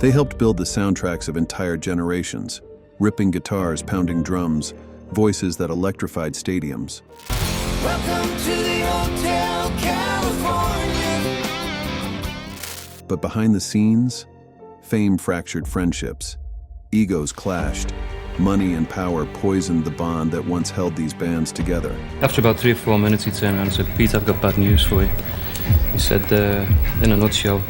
They helped build the soundtracks of entire generations, ripping guitars, pounding drums, voices that electrified stadiums. Welcome to the Hotel California. But behind the scenes, fame fractured friendships, egos clashed, money and power poisoned the bond that once held these bands together. After about 3 or 4 minutes, he turned around and said, "Pete, I've got bad news for you." He said, in a nutshell,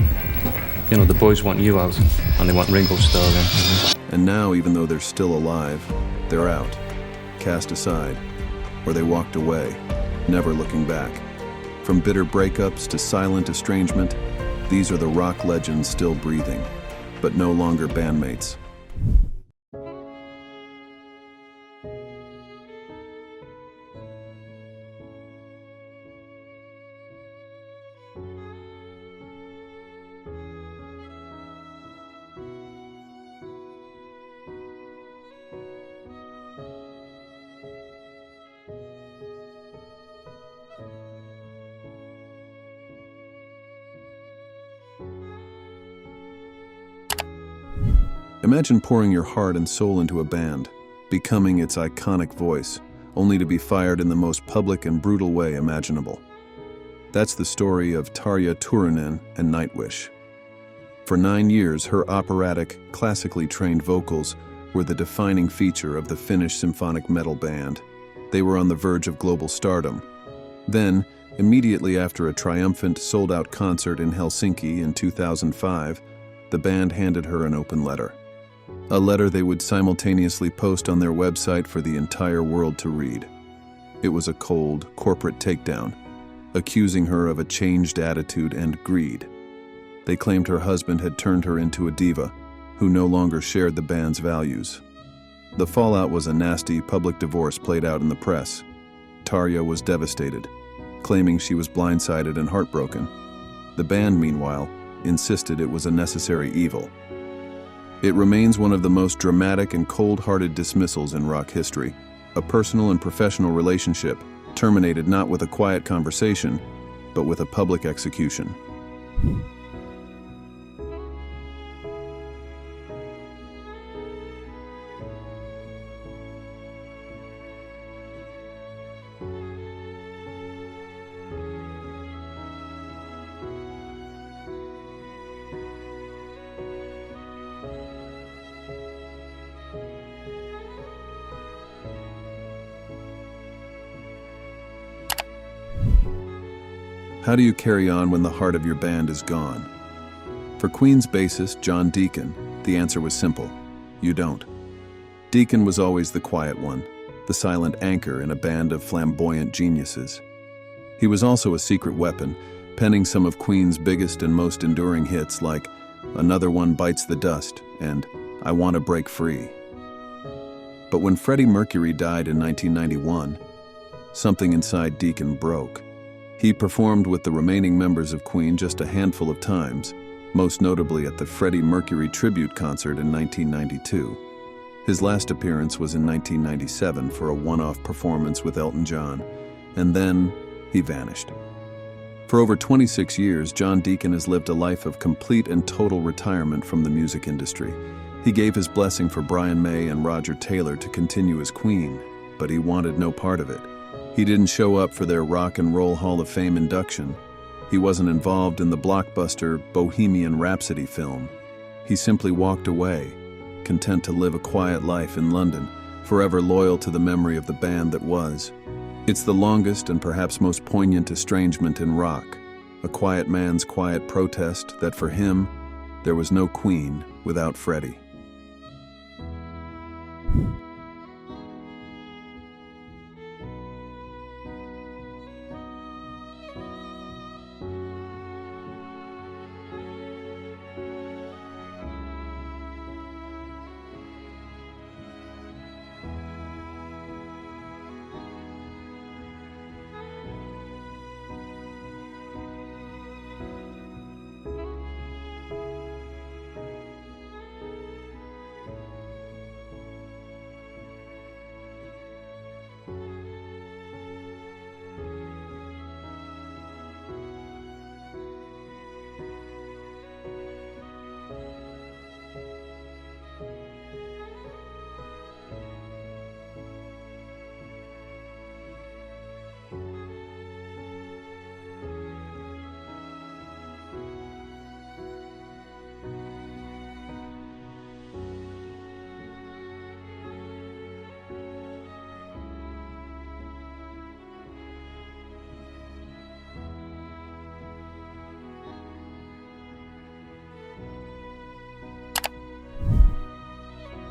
the boys want you out, and they want Ringo Starr in. And now, even though they're still alive, they're out, cast aside, or they walked away, never looking back. From bitter breakups to silent estrangement, these are the rock legends still breathing, but no longer bandmates. Imagine pouring your heart and soul into a band, becoming its iconic voice, only to be fired in the most public and brutal way imaginable. That's the story of Tarja and Nightwish. For 9 years, her operatic, classically trained vocals were the defining feature of the Finnish symphonic metal band. They were on the verge of global stardom. Then, immediately after a triumphant, sold-out concert in Helsinki in 2005, the band handed her an open letter. A letter they would simultaneously post on their website for the entire world to read. It was a cold, corporate takedown, accusing her of a changed attitude and greed. They claimed her husband had turned her into a diva, who no longer shared the band's values. The fallout was a nasty public divorce played out in the press. Tarja was devastated, claiming she was blindsided and heartbroken. The band, meanwhile, insisted it was a necessary evil. It remains one of the most dramatic and cold-hearted dismissals in rock history, a personal and professional relationship terminated not with a quiet conversation, but with a public execution. How do you carry on when the heart of your band is gone? For Queen's bassist, John Deacon, the answer was simple: you don't. Deacon was always the quiet one, the silent anchor in a band of flamboyant geniuses. He was also a secret weapon, penning some of Queen's biggest and most enduring hits like Another One Bites the Dust and I Want to Break Free. But when Freddie Mercury died in 1991, something inside Deacon broke. He performed with the remaining members of Queen just a handful of times, most notably at the Freddie Mercury tribute concert in 1992. His last appearance was in 1997 for a one-off performance with Elton John, and then he vanished. For over 26 years, John Deacon has lived a life of complete and total retirement from the music industry. He gave his blessing for Brian May and Roger Taylor to continue as Queen, but he wanted no part of it. He didn't show up for their Rock and Roll Hall of Fame induction. He wasn't involved in the blockbuster Bohemian Rhapsody film. He simply walked away, content to live a quiet life in London, forever loyal to the memory of the band that was. It's the longest and perhaps most poignant estrangement in rock, a quiet man's quiet protest that for him, there was no Queen without Freddie.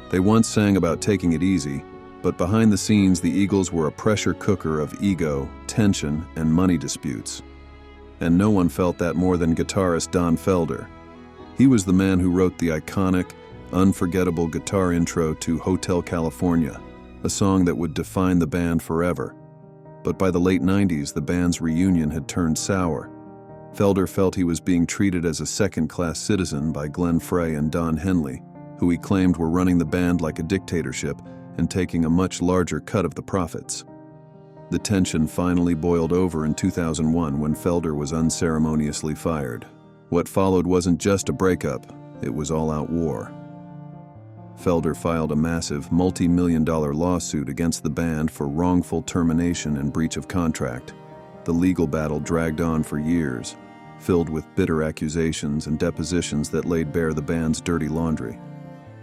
They once sang about taking it easy, but behind the scenes the Eagles were a pressure cooker of ego, tension, and money disputes. And no one felt that more than guitarist Don Felder. He was the man who wrote the iconic, unforgettable guitar intro to Hotel California, a song that would define the band forever. But by the late 90s, the band's reunion had turned sour. Felder felt he was being treated as a second-class citizen by Glenn Frey and Don Henley, who he claimed were running the band like a dictatorship and taking a much larger cut of the profits. The tension finally boiled over in 2001 when Felder was unceremoniously fired. What followed wasn't just a breakup, it was all-out war. Felder filed a massive, multi-million-dollar lawsuit against the band for wrongful termination and breach of contract. The legal battle dragged on for years, filled with bitter accusations and depositions that laid bare the band's dirty laundry.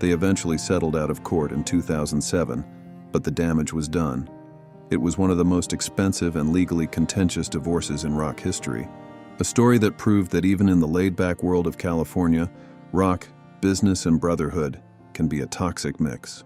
They eventually settled out of court in 2007, but the damage was done. It was one of the most expensive and legally contentious divorces in rock history. A story that proved that even in the laid-back world of California, rock, business, and brotherhood can be a toxic mix.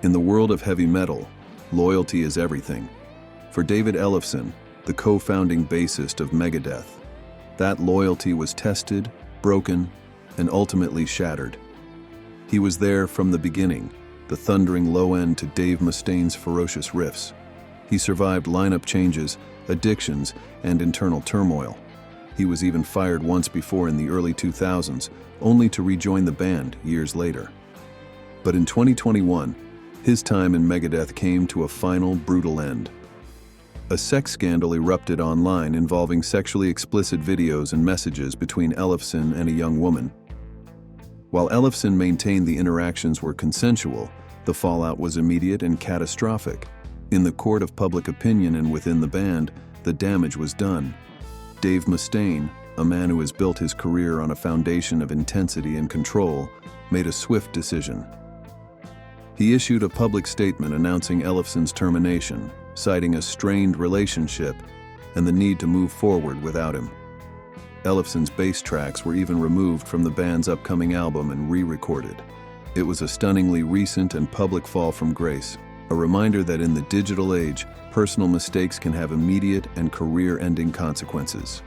In the world of heavy metal, loyalty is everything. For David Ellefson, the co-founding bassist of Megadeth, that loyalty was tested, broken, and ultimately shattered. He was there from the beginning, the thundering low end to Dave Mustaine's ferocious riffs. He survived lineup changes, addictions, and internal turmoil. He was even fired once before in the early 2000s, only to rejoin the band years later. But in 2021, his time in Megadeth came to a final, brutal end. A sex scandal erupted online involving sexually explicit videos and messages between Ellefson and a young woman. While Ellefson maintained the interactions were consensual, the fallout was immediate and catastrophic. In the court of public opinion and within the band, the damage was done. Dave Mustaine, a man who has built his career on a foundation of intensity and control, made a swift decision. He issued a public statement announcing Ellefson's termination, citing a strained relationship and the need to move forward without him. Ellefson's bass tracks were even removed from the band's upcoming album and re-recorded. It was a stunningly recent and public fall from grace, A reminder that in the digital age, personal mistakes can have immediate and career-ending consequences.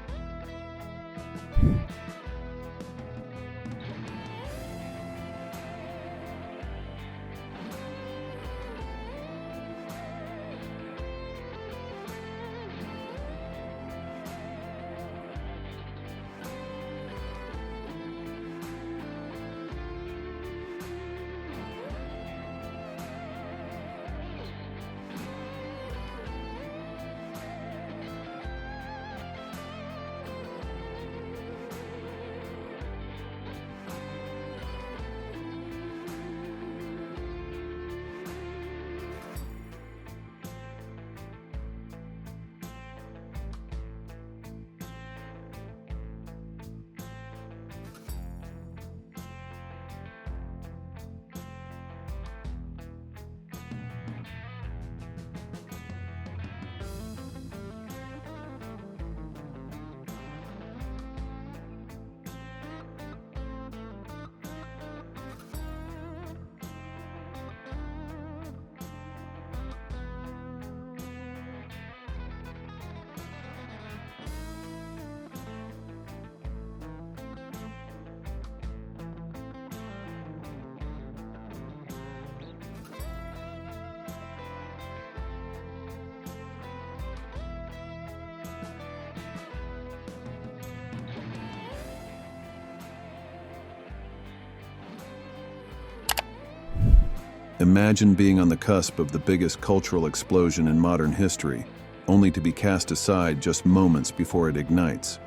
Imagine being on the cusp of the biggest cultural explosion in modern history, only to be cast aside just moments before it ignites.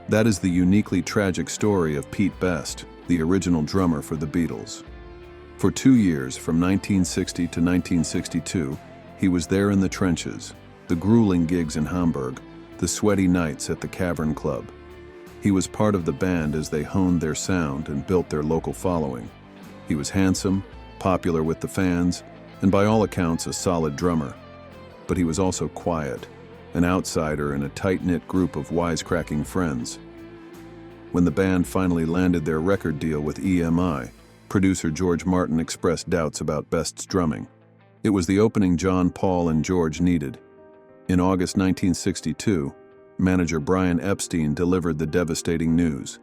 That is the uniquely tragic story of Pete Best, the original drummer for the Beatles. For 2 years, from 1960 to 1962, he was there in the trenches, the grueling gigs in Hamburg, the sweaty nights at the Cavern Club. He was part of the band as they honed their sound and built their local following. He was handsome, popular with the fans, and by all accounts a solid drummer. But he was also quiet, an outsider in a tight-knit group of wisecracking friends. When the band finally landed their record deal with EMI, producer George Martin expressed doubts about Best's drumming. It was the opening John, Paul, and George needed. In August 1962, manager Brian Epstein delivered the devastating news.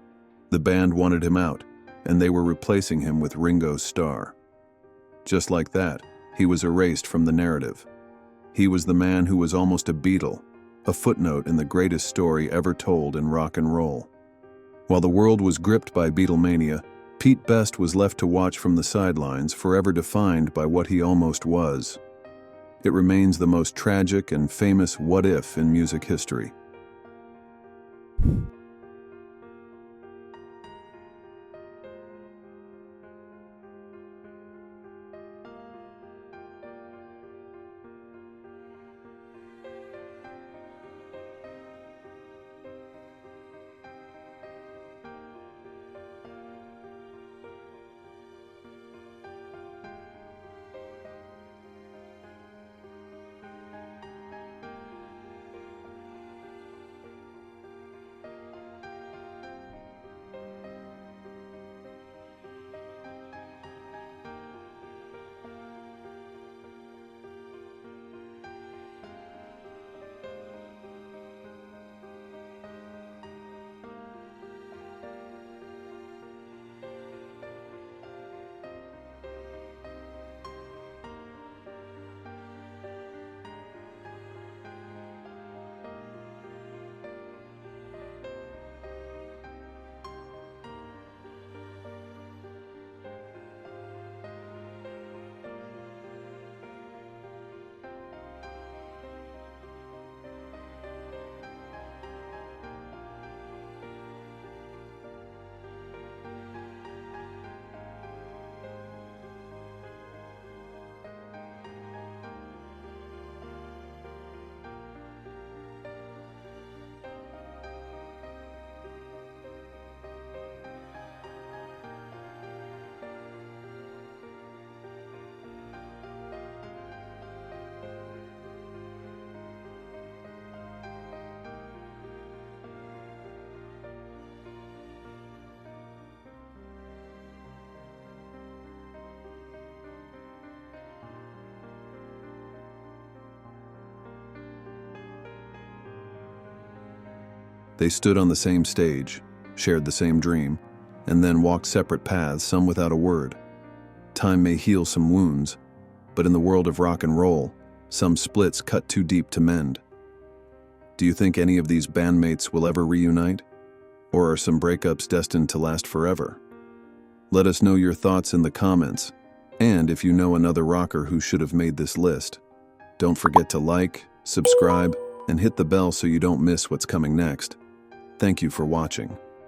The band wanted him out, and they were replacing him with Ringo Starr. Just like that, he was erased from the narrative. He was the man who was almost a Beatle, a footnote in the greatest story ever told in rock and roll. While the world was gripped by Beatlemania, Pete Best was left to watch from the sidelines, forever defined by what he almost was. It remains the most tragic and famous what if in music history. They stood on the same stage, shared the same dream, and then walked separate paths, some without a word. Time may heal some wounds, but in the world of rock and roll, some splits cut too deep to mend. Do you think any of these bandmates will ever reunite? Or are some breakups destined to last forever? Let us know your thoughts in the comments, and if you know another rocker who should have made this list. Don't forget to like, subscribe, and hit the bell so you don't miss what's coming next. Thank you for watching.